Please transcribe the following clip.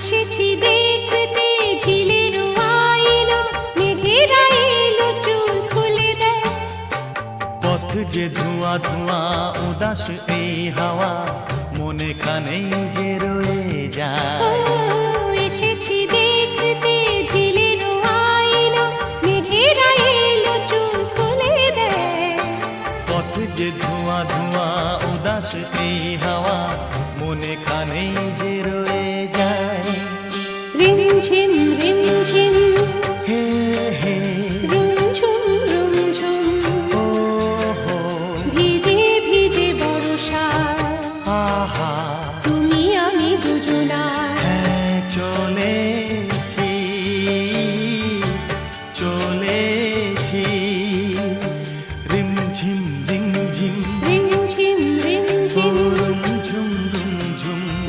এসেছি দেখতে ঝিলের আইলো, মেঘেরা এলো চুল খুলে দেয়। পথ যে ধোঁয়া ধোঁয়া উদাস এই হাওয়া, মনে খানেই যে রয়ে যায়। এসেছি দেখতে ঝিলের আইলো, মেঘেরা এলো চুল খুলে দেয়। পথ যে ধোঁয়া ধোঁয়া উদাস এই হাওয়া, মনে খানেই